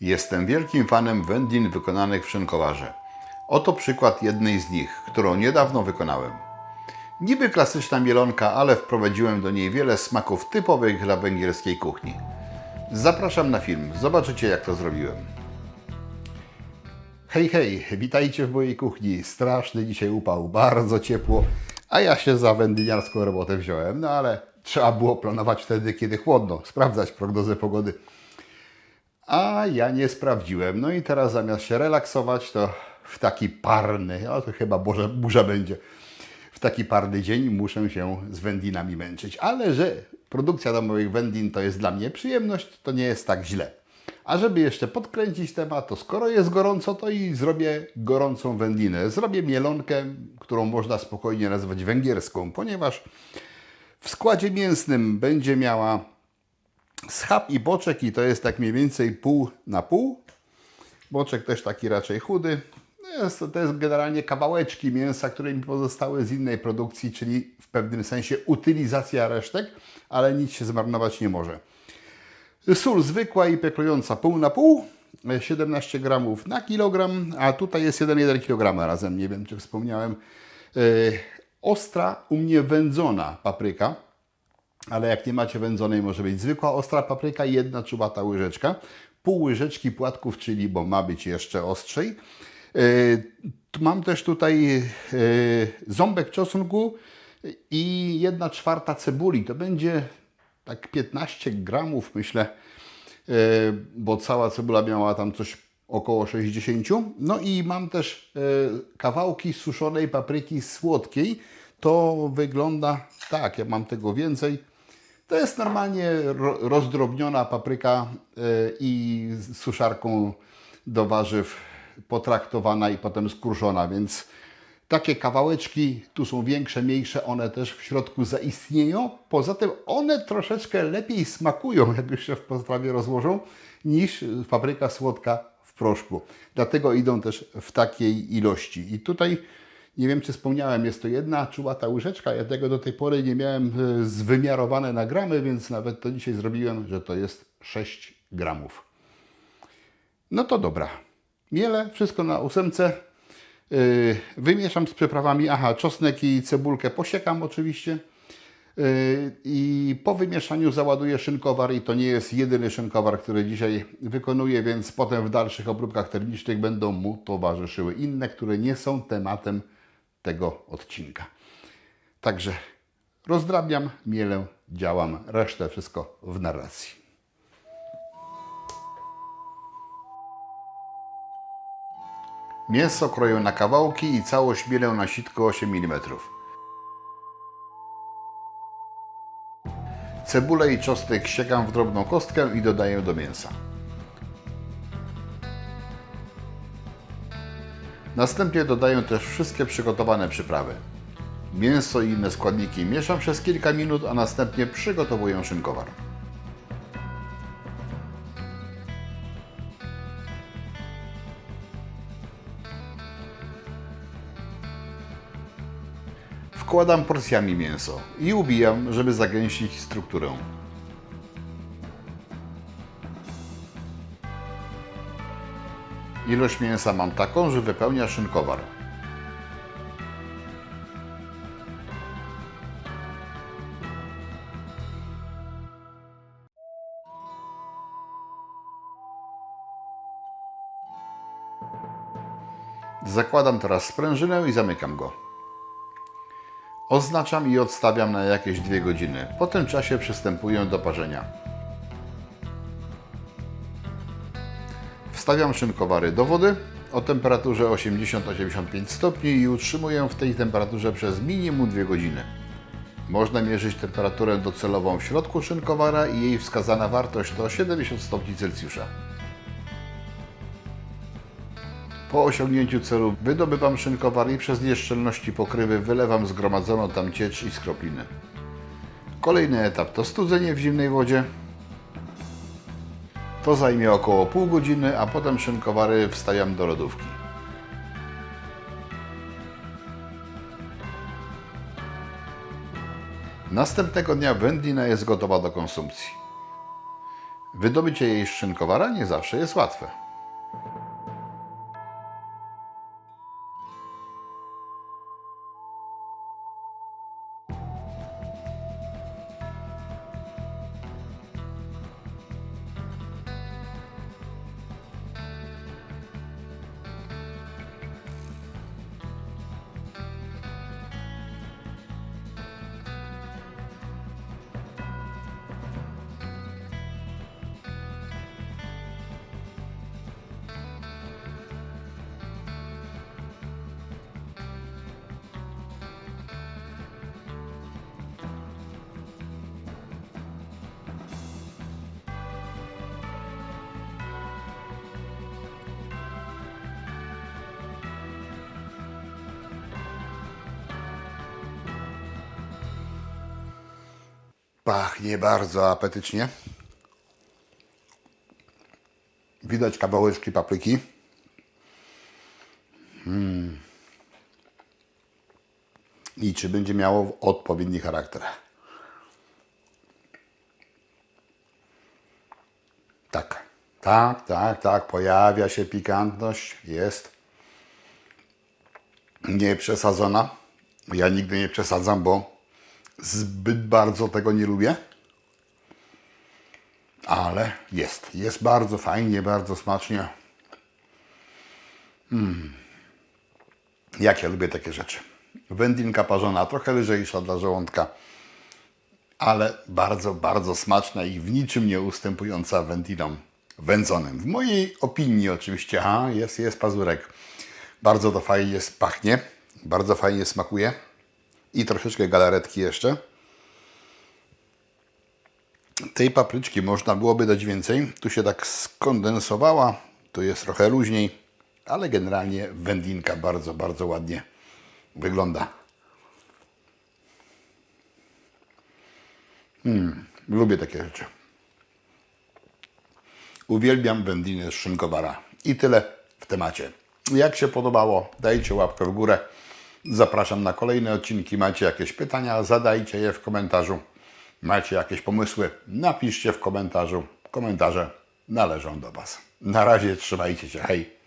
Jestem wielkim fanem wędlin wykonanych w szynkowarze. Oto przykład jednej z nich, którą niedawno wykonałem. Niby klasyczna mielonka, ale wprowadziłem do niej wiele smaków typowych dla węgierskiej kuchni. Zapraszam na film, zobaczycie jak to zrobiłem. Hej, hej, witajcie w mojej kuchni. Straszny dzisiaj upał, bardzo ciepło, a ja się za wędliniarską robotę wziąłem. No ale trzeba było planować wtedy, kiedy chłodno, sprawdzać prognozę pogody. A ja nie sprawdziłem. No i teraz zamiast się relaksować, to w taki parny, to chyba burza będzie, w taki parny dzień muszę się z wędlinami męczyć. Ale że produkcja domowych wędlin to jest dla mnie przyjemność, to nie jest tak źle. A żeby jeszcze podkręcić temat, to skoro jest gorąco, to i zrobię gorącą wędlinę. Zrobię mielonkę, którą można spokojnie nazwać węgierską, ponieważ w składzie mięsnym będzie miała schab i boczek i to jest tak mniej więcej pół na pół. Boczek też taki raczej chudy. To jest generalnie kawałeczki mięsa, które mi pozostały z innej produkcji, czyli w pewnym sensie utylizacja resztek, ale nic się zmarnować nie może. Sól zwykła i peklująca pół na pół, 17 gramów na kilogram, a tutaj jest 1,1 kg razem, nie wiem czy wspomniałem. Ostra, u mnie wędzona papryka, ale jak nie macie wędzonej, może być zwykła ostra papryka i 1 czubata łyżeczka. Pół łyżeczki płatków, czyli bo ma być jeszcze ostrzej. Mam też tutaj ząbek czosnku i 1/4 cebuli. To będzie tak 15 gramów, myślę, bo cała cebula miała tam coś około 60. No i mam też kawałki suszonej papryki słodkiej. To wygląda tak, ja mam tego więcej. To jest normalnie rozdrobniona papryka i z suszarką do warzyw potraktowana i potem skruszona, więc takie kawałeczki, tu są większe, mniejsze, one też w środku zaistnieją. Poza tym one troszeczkę lepiej smakują, jak już się w potrawie rozłożą, niż papryka słodka w proszku. Dlatego idą też w takiej ilości. I tutaj, nie wiem czy wspomniałem, jest to 1 czubata łyżeczka. Ja tego do tej pory nie miałem zwymiarowane na gramy, więc nawet to dzisiaj zrobiłem, że to jest 6 gramów. No to dobra. Mielę wszystko na 8. Wymieszam z przyprawami. Aha, czosnek i cebulkę posiekam oczywiście. I po wymieszaniu załaduję szynkowar i to nie jest jedyny szynkowar, który dzisiaj wykonuję, więc potem w dalszych obróbkach termicznych będą mu towarzyszyły inne, które nie są tematem tego odcinka. Także rozdrabniam, mielę, działam, resztę wszystko w narracji. Mięso kroję na kawałki i całość mielę na sitko 8 mm. Cebulę i czosnek siekam w drobną kostkę i dodaję do mięsa. Następnie dodaję też wszystkie przygotowane przyprawy. Mięso i inne składniki mieszam przez kilka minut, a następnie przygotowuję szynkowar. Wkładam porcjami mięso i ubijam, żeby zagęścić strukturę. Ilość mięsa mam taką, że wypełnia szynkowar. Zakładam teraz sprężynę i zamykam go. Oznaczam i odstawiam na jakieś 2 godziny. Po tym czasie przystępuję do parzenia. Wstawiam szynkowary do wody o temperaturze 80-85 stopni i utrzymuję w tej temperaturze przez minimum 2 godziny. Można mierzyć temperaturę docelową w środku szynkowara i jej wskazana wartość to 70 stopni Celsjusza. Po osiągnięciu celu wydobywam szynkowar i przez nieszczelności pokrywy wylewam zgromadzoną tam ciecz i skropliny. Kolejny etap to studzenie w zimnej wodzie. To zajmie około pół godziny, a potem szynkowary wstawiam do lodówki. Następnego dnia wędlina jest gotowa do konsumpcji. Wydobycie jej z szynkowara nie zawsze jest łatwe. Pachnie bardzo apetycznie. Widać kawałeczki papryki. I czy będzie miało odpowiedni charakter. Tak. Pojawia się pikantność. Jest. Nie przesadzona. Ja nigdy nie przesadzam, bo zbyt bardzo tego nie lubię. Ale jest. Jest bardzo fajnie, bardzo smacznie. Jak ja lubię takie rzeczy. Wędlinka parzona, trochę lżejsza dla żołądka, ale bardzo, bardzo smaczna i w niczym nie ustępująca wędlinom wędzonym. W mojej opinii oczywiście, jest pazurek. Bardzo to fajnie pachnie, bardzo fajnie smakuje. I troszeczkę galaretki jeszcze. Tej papryczki można byłoby dać więcej. Tu się tak skondensowała, tu jest trochę luźniej, ale generalnie wędlinka bardzo, bardzo ładnie wygląda. Lubię takie rzeczy. Uwielbiam wędliny z szynkowara. I tyle w temacie. Jak się podobało, dajcie łapkę w górę. Zapraszam na kolejne odcinki. Macie jakieś pytania, zadajcie je w komentarzu. Macie jakieś pomysły, napiszcie w komentarzu. Komentarze należą do Was. Na razie, trzymajcie się, hej!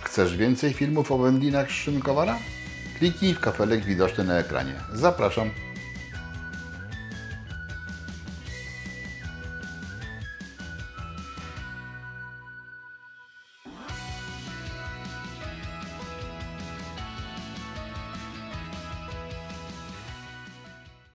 Chcesz więcej filmów o wędlinach z szynkowara? Kliknij w kafelek widoczny na ekranie. Zapraszam.